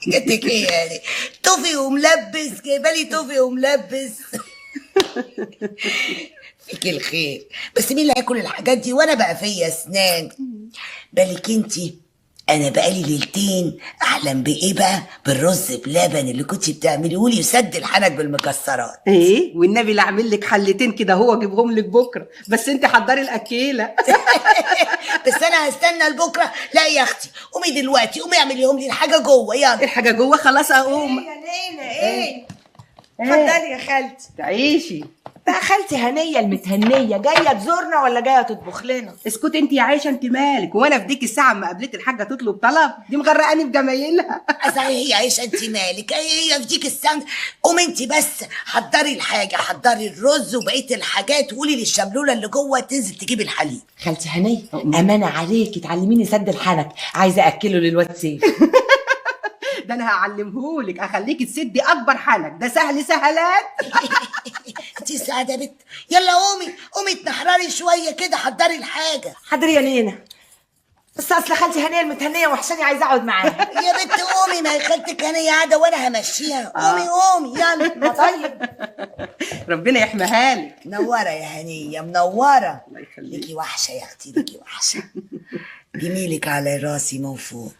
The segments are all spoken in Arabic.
جاتك ايه يعني؟ توفي وملبس، جايبالي توفي وملبس. فيك الخير، بس مين اللي هياكل الحاجات دي وانا بقى فيا اسنان؟ بالك انتي، انا بقالي ليلتين احلم بايه بقى؟ بالرز بلبن اللي كنتي بتعمليه لي وسد الحنك بالمكسرات. ايه والنبي لا اعمل لك حلتين كده هو اجيبهم لك بكره، بس انت حضري الاكيله. بس انا هستنى لبكره؟ لا يا اختي، قومي دلوقتي، قومي اعمليهم لي الحاجه جوه، يلا. الحاجه جوه خلاص اقوم. ايه يا نينا ايه؟ اتفضلي يا خالتي. تعيشي بقى خالتي هنيه المتهنيه جايه تزورنا ولا جايه تطبخ لنا؟ اسكتي انت يا عايشه، انت مالك؟ وانا في ديك الساعه ما قابلت الحاجه تطلب طلب؟ دي مغرقاني بجمايلها. صحيح هي عايشه، انت مالك؟ هي في ديك الساعه. قومي انت بس حضري الحاجه، حضري الرز وبقيه الحاجات، وقولي للشملوله اللي جوه تنزل تجيب الحليب. خالتي هنيه امانه عليكي تعلميني سد الحنك، عايزه اكله للواد سيف. ده انا هعلمهولك، اخليكي تسدي اكبر حنك، ده سهل سهلات. انت سعاده يا بت، يلا قومي قومي اتنحرري شويه كده، حضري الحاجه. حاضر يا نينا، بس اصل خالتي هنيه المتهنيه وحشاني عايزه اقعد معاها. يا بت قومي، ما هي خالتك هنيه قاعده وانا همشيها. قومي قومي يلا. ما طيب. ربنا يحميها لك. منوره يا هنيه، منوره. الله يخليك. ليكي وحشه يا اختي، ليكي وحشه. جميلك على راسي من فوق،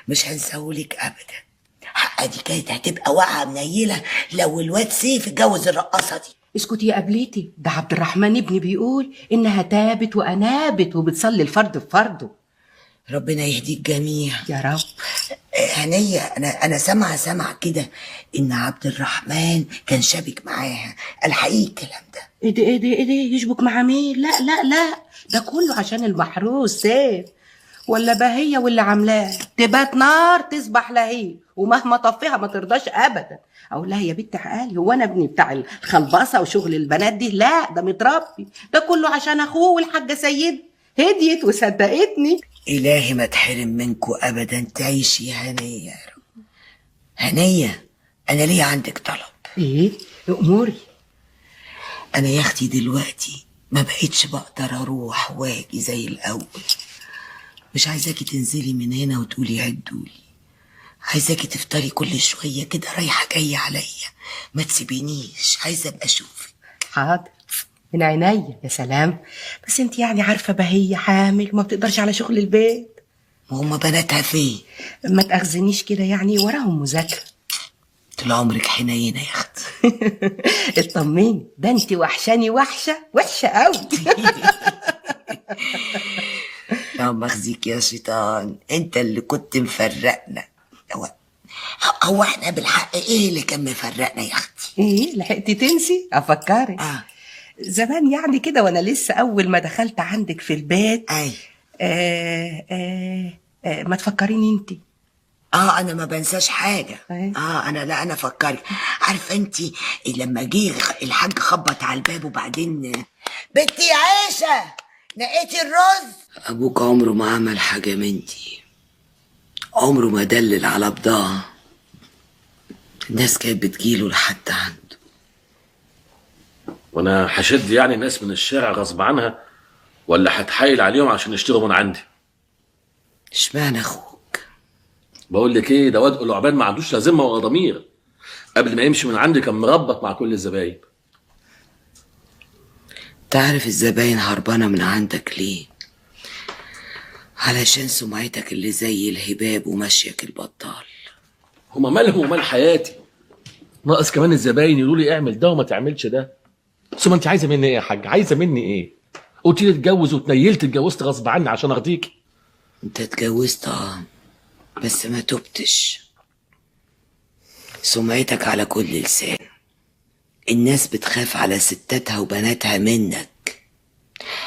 مش هنساهولك ابدا. حقا دي كانت هتبقى واقعه منيله لو الواد سيف اتجوز الرقاصه دي. اسكتي يا قبليتي، ده عبد الرحمن ابني بيقول انها تابت وانابت وبتصلي الفرد بفرده. ربنا يهديك جميع يا رب. هنيه، انا سامعه كده ان عبد الرحمن كان شابك معاها، الحقيقي الكلام ده؟ ايه ده ايه ده ايه ده؟ يشبك مع مين؟ لا لا لا، ده كله عشان المحروس سيف. ولا بهية واللي عاملاه تبات نار تصبح لهيب، ومهما طفيها ما ترضاش ابدا. اقول لها يا بنت عقالي، هو انا ابني بتاع الخلبصه وشغل البنات دي؟ لا ده متربي، ده كله عشان اخوه والحاجه سيد هديت وصدقتني. الهي ما تحرم منكوا ابدا، تعيشي يا هنيه يا رب. هنيه، انا ليه عندك طلب. ايه اموري؟ انا يا اختي دلوقتي ما بقيتش بقدر اروح واجي زي الاول. مش عايزاكي تنزلي من هنا وتقولي عدولي، عايزاكي تفطري كل شويه كده رايحه جايه عليا، ما تسيبينيش، عايزه ابقى اشوفك. حاضر من عينيا يا سلام، بس انت يعني عارفه بهية حامل وما بتقدرش على شغل البيت. ما هما بناتها فين؟ ما تاخذنيش كده، يعني وراهم مذاكره. طول عمرك حنينه يا اختي. اطمني، ده انت وحشاني وحشه قوي. يا مخزيك يا شيطان، انت اللي كنت مفرقنا. هو احنا بالحق ايه اللي كان مفرقنا يا اختي؟ ايه لحقتي تنسي؟ افكرك. زمان يعني كده وانا لسه اول ما دخلت عندك في البيت. اي. ما تفكريني انت. انا ما بنساش حاجه. أي. انا فكرك. عارفه انت لما جه الحاج خبط على الباب وبعدين بنتي عايشه نقيتي الرز؟ ابوك عمره ما عمل حاجه من دي، عمره ما دلل على بضاعه. الناس كانت بتجيله لحد عنده. وانا هشد يعني ناس من الشارع غصب عنها، ولا هتحايل عليهم عشان يشتروا من عندي؟ اشمعنى اخوك؟ بقول لك ايه، ده واد قلعبان ما عندوش لا ذمه ولا ضمير. قبل ما يمشي من عندي كان مربط مع كل الزباين. تعرف الزباين هربانه من عندك ليه؟ علشان سمعتك اللي زي الهباب ومشيك البطال. هما مالهم ومال حياتي؟ ناقص كمان الزباين يقولوا لي اعمل ده وما تعملش ده. ثم انت عايزه مني ايه يا حاج؟ عايزه مني ايه؟ قلت لي اتجوز واتنيلت، اتجوزت غصب عني عشان ارضيك. انت اتجوزت بس ما تبتش. سمعتك على كل لسان، الناس بتخاف على ستاتها وبناتها منك.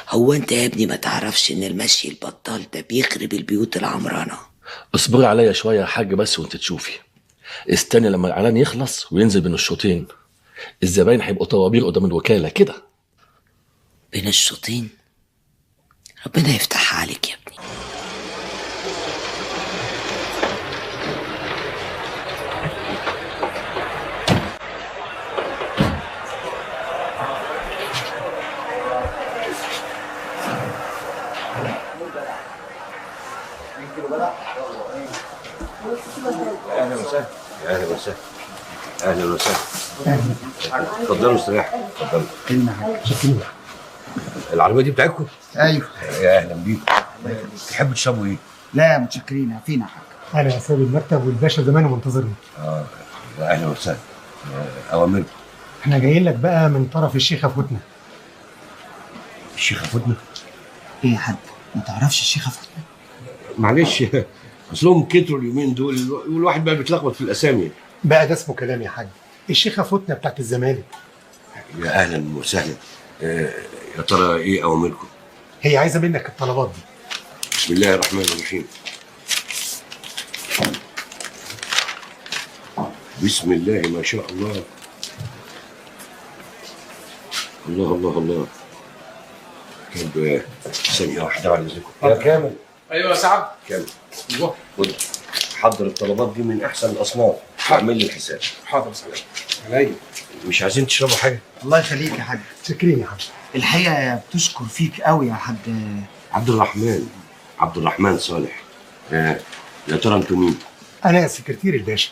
هو انت يا ابني ما تعرفش ان المشي البطال ده بيخرب البيوت العمرانه؟ اصبري عليا شويه يا حاج بس وانت تشوفي. استني لما الاعلان يخلص وينزل بين الشوطين، الزباين هيبقوا طوابير قدام الوكاله كده. بين الشوطين؟ ربنا يفتحها عليك يا ابني. اهلا وسهلا. اهلا وسهلا. اهلا وسهلا. اتفضلوا استريحوا. اتفضلوا. العربيه دي بتاعتكم؟ ايوه. يا اهلا بيكم. تحبوا تشربوا ايه؟ لا متشكرين، عارفين يا حاج. انا اسامي المكتب والباشا زمان منتظرني. اهلا وسهلا. اوامركم. احنا جايين لك بقى من طرف الشيخه فتنه. الشيخه فتنه؟ ايه يا حاج، ما تعرفش الشيخه فتنه؟ معلش اصلهم كتروا اليومين دول والواحد بقى بيتلخبط في الاسامي. بقى ده اسمه كلام يا حاج، الشيخه فتنه بتاعت الزمالك. يا اهلا وسهلا. يا ترى ايه اوامركم؟ هي عايزه منك الطلبات دي. بسم الله الرحمن الرحيم. بسم الله ما شاء الله. الله الله الله. طب ثانية واحدة على ذكركم. يا كامل. ايوه يا سعد. كامل. خد حضر الطلبات دي من أحسن الأصناف. اعمل لي الحساب. حاضر سلام. عليا. مش عايزين تشربوا حاجة؟ الله يخليك يا حاج. شاكرين يا حاج. الحقيقه بتشكر فيك قوي يا حاج. عبد الرحمن صالح. يا ترى انتوا مين؟ انا سكرتير الباشا.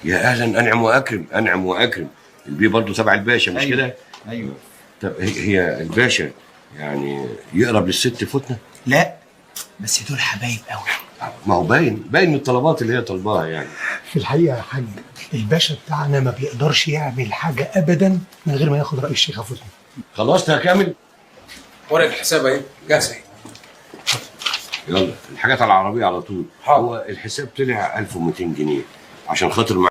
يا أهلا. أنعم وأكرم. أنعم وأكرم. البيه برضه تبع الباشا مش أيوة. كده؟ ايوه. طب هي الباشا يعني يقرب للست فتنة؟ لا بس دول حبايب قوي. ما هو باين من الطلبات اللي هي طلباها يعني. في الحقيقه يا حاج الباشا بتاعنا ما بيقدرش يعمل حاجه ابدا من غير ما ياخد راي الشيخه فتنه. خلصت يا كامل؟ ورقه الحساب اهي جاهزه اهي. يلا الحاجات على العربية على طول. هو الحساب طلع 1200 جنيه عشان خاطر